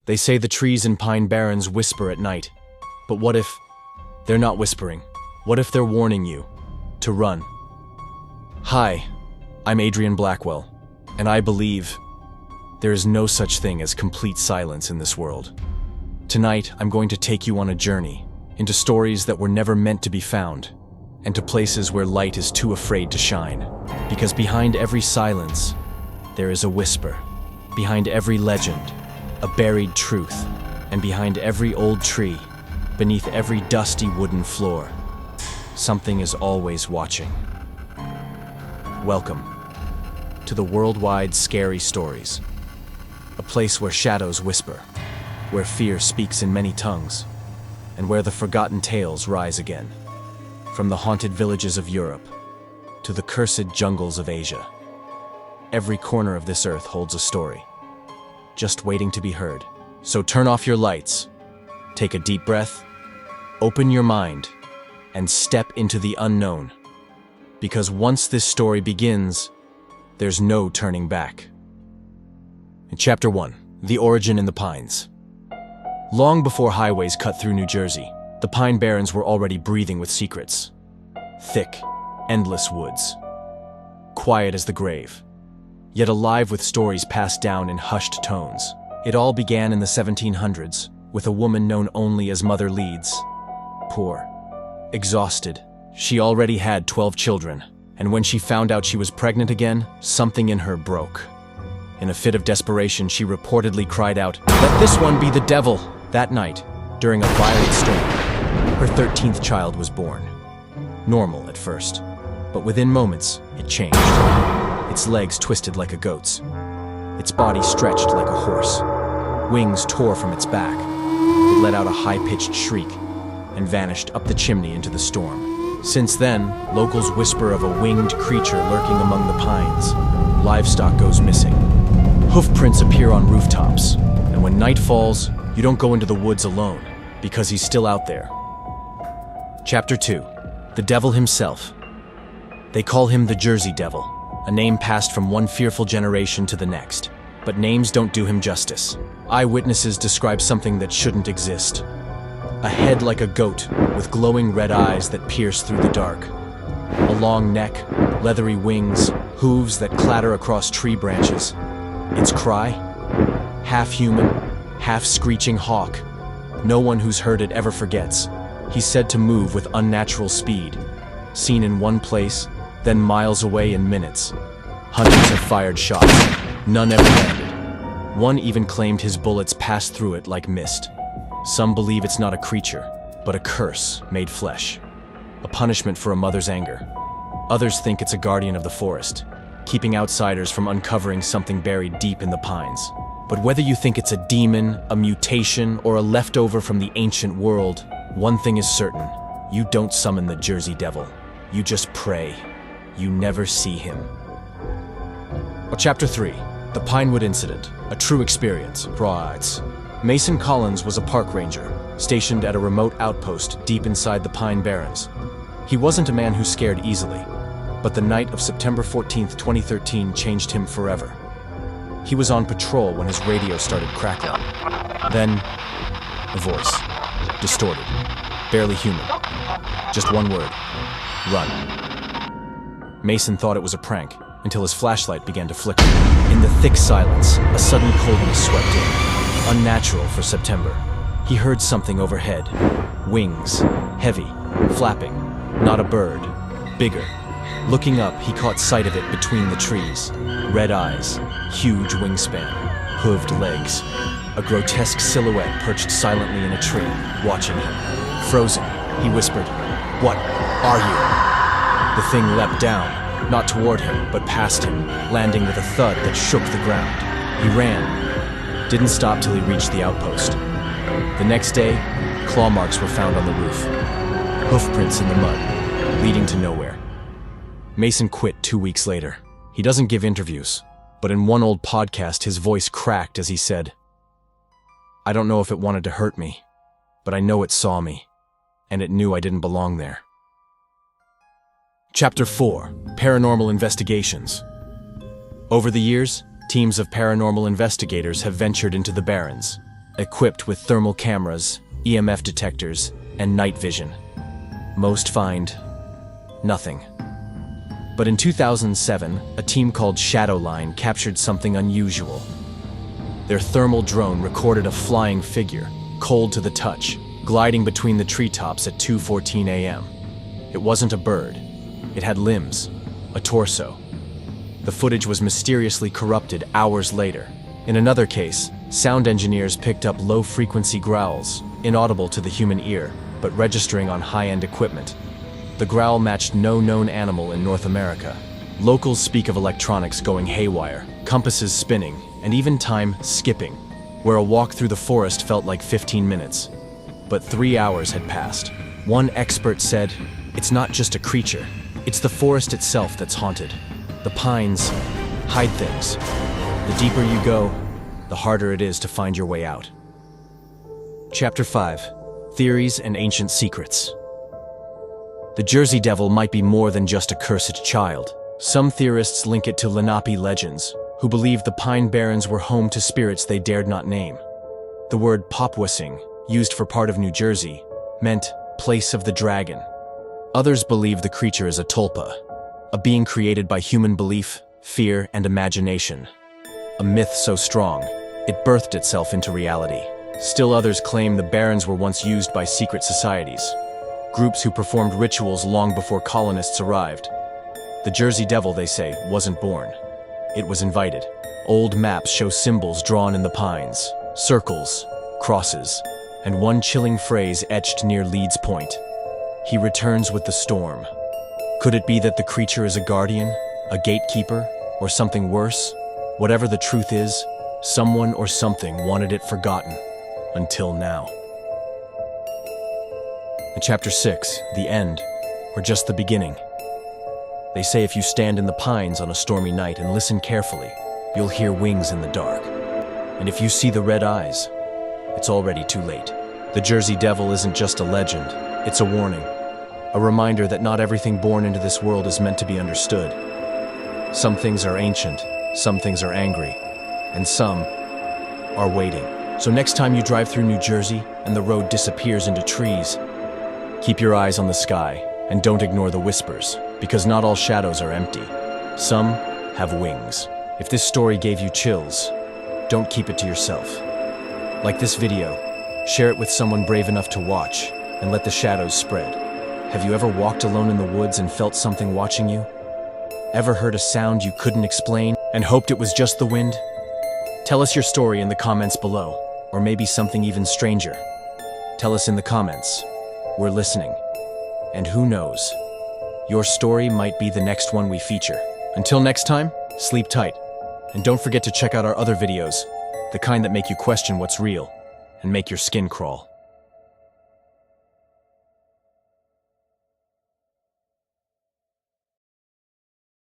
They say the trees in Pine Barrens whisper at night. But what if they're not whispering? What if they're warning you to run? Hi, I'm Adrian Blackwell, and I believe there is no such thing as complete silence in this world. Tonight, I'm going to take you on a journey into stories that were never meant to be found, and to places where light is too afraid to shine. Because behind every silence, there is a whisper. Behind every legend, a buried truth. And behind every old tree, beneath every dusty wooden floor, something is always watching. Welcome to the worldwide Scary Stories, a place where shadows whisper, where fear speaks in many tongues, and where the forgotten tales rise again. From the haunted villages of Europe to the cursed jungles of Asia, every corner of this earth holds a story, just waiting to be heard. So turn off your lights, take a deep breath, open your mind, and step into the unknown. Because once this story begins, there's no turning back. In Chapter 1, The Origin in the Pines. Long before highways cut through New Jersey, the Pine Barrens were already breathing with secrets. Thick, endless woods. Quiet as the grave, yet alive with stories passed down in hushed tones. It all began in the 1700s, with a woman known only as Mother Leeds. Poor, exhausted, she already had 12 children, and when she found out she was pregnant again, something in her broke. In a fit of desperation, she reportedly cried out, "Let this one be the devil!" That night, during a violent storm, her 13th child was born. Normal at first, but within moments, it changed. Its legs twisted like a goat's. Its body stretched like a horse. Wings tore from its back. It let out a high-pitched shriek and vanished up the chimney into the storm. Since then, locals whisper of a winged creature lurking among the pines. Livestock goes missing. Hoof prints appear on rooftops, and when night falls, you don't go into the woods alone, because he's still out there. Chapter 2. The Devil Himself. They call him the Jersey Devil, a name passed from one fearful generation to the next. But names don't do him justice. Eyewitnesses describe something that shouldn't exist. A head like a goat, with glowing red eyes that pierce through the dark. A long neck, leathery wings, hooves that clatter across tree branches. Its cry? Half human, half screeching hawk. No one who's heard it ever forgets. He's said to move with unnatural speed, seen in one place, then miles away in minutes. Hunters have fired shots, none ever landed. One even claimed his bullets passed through it like mist. Some believe it's not a creature, but a curse made flesh, a punishment for a mother's anger. Others think it's a guardian of the forest, keeping outsiders from uncovering something buried deep in the pines. But whether you think it's a demon, a mutation, or a leftover from the ancient world, one thing is certain: you don't summon the Jersey Devil. You just pray. You never see him. Chapter 3. The Pinewood Incident. A true experience. Right. Mason Collins was a park ranger, stationed at a remote outpost deep inside the Pine Barrens. He wasn't a man who scared easily, but the night of September 14th, 2013 changed him forever. He was on patrol when his radio started crackling. Then, a voice. Distorted. Barely human. Just one word. Run. Mason thought it was a prank, until his flashlight began to flicker. In the thick silence, a sudden coldness swept in. Unnatural for September. He heard something overhead. Wings. Heavy. Flapping. Not a bird. Bigger. Looking up, he caught sight of it between the trees. Red eyes. Huge wingspan. Hooved legs. A grotesque silhouette perched silently in a tree, watching him. Frozen, he whispered, "What are you?" The thing leapt down, not toward him, but past him, landing with a thud that shook the ground. He ran. Didn't stop till he reached the outpost. The next day, claw marks were found on the roof. Hoof prints in the mud, leading to nowhere. Mason quit 2 weeks later. He doesn't give interviews, but in one old podcast his voice cracked as he said, "I don't know if it wanted to hurt me, but I know it saw me, and it knew I didn't belong there." Chapter 4. Paranormal Investigations. Over the years, teams of paranormal investigators have ventured into the Barrens, equipped with thermal cameras, EMF detectors, and night vision. Most find nothing. But in 2007, a team called Shadowline captured something unusual. Their thermal drone recorded a flying figure, cold to the touch, gliding between the treetops at 2:14 a.m. It wasn't a bird. It had limbs, a torso. The footage was mysteriously corrupted hours later. In another case, sound engineers picked up low-frequency growls, inaudible to the human ear, but registering on high-end equipment. The growl matched no known animal in North America. Locals speak of electronics going haywire, compasses spinning, and even time skipping, where a walk through the forest felt like 15 minutes. But 3 hours had passed. One expert said, "It's not just a creature, it's the forest itself that's haunted. The pines hide things. The deeper you go, the harder it is to find your way out." Chapter 5: Theories and Ancient Secrets. The Jersey Devil might be more than just a cursed child. Some theorists link it to Lenape legends, who believed the Pine Barrens were home to spirits they dared not name. The word Popwissing, used for part of New Jersey, meant place of the dragon. Others believe the creature is a tulpa, a being created by human belief, fear, and imagination. A myth so strong, it birthed itself into reality. Still others claim the Barrens were once used by secret societies, groups who performed rituals long before colonists arrived. The Jersey Devil, they say, wasn't born. It was invited. Old maps show symbols drawn in the pines, circles, crosses, and one chilling phrase etched near Leeds Point: "He returns with the storm." Could it be that the creature is a guardian, a gatekeeper, or something worse? Whatever the truth is, someone or something wanted it forgotten, until now. In Chapter 6, the end, or just the beginning. They say if you stand in the pines on a stormy night and listen carefully, you'll hear wings in the dark. And if you see the red eyes, it's already too late. The Jersey Devil isn't just a legend, it's a warning. A reminder that not everything born into this world is meant to be understood. Some things are ancient, some things are angry, and some are waiting. So next time you drive through New Jersey and the road disappears into trees, keep your eyes on the sky and don't ignore the whispers, because not all shadows are empty. Some have wings. If this story gave you chills, don't keep it to yourself. Like this video, share it with someone brave enough to watch, and let the shadows spread. Have you ever walked alone in the woods and felt something watching you? Ever heard a sound you couldn't explain and hoped it was just the wind? Tell us your story in the comments below, or maybe something even stranger. Tell us in the comments. We're listening. And who knows? Your story might be the next one we feature. Until next time, sleep tight. And don't forget to check out our other videos, the kind that make you question what's real and make your skin crawl.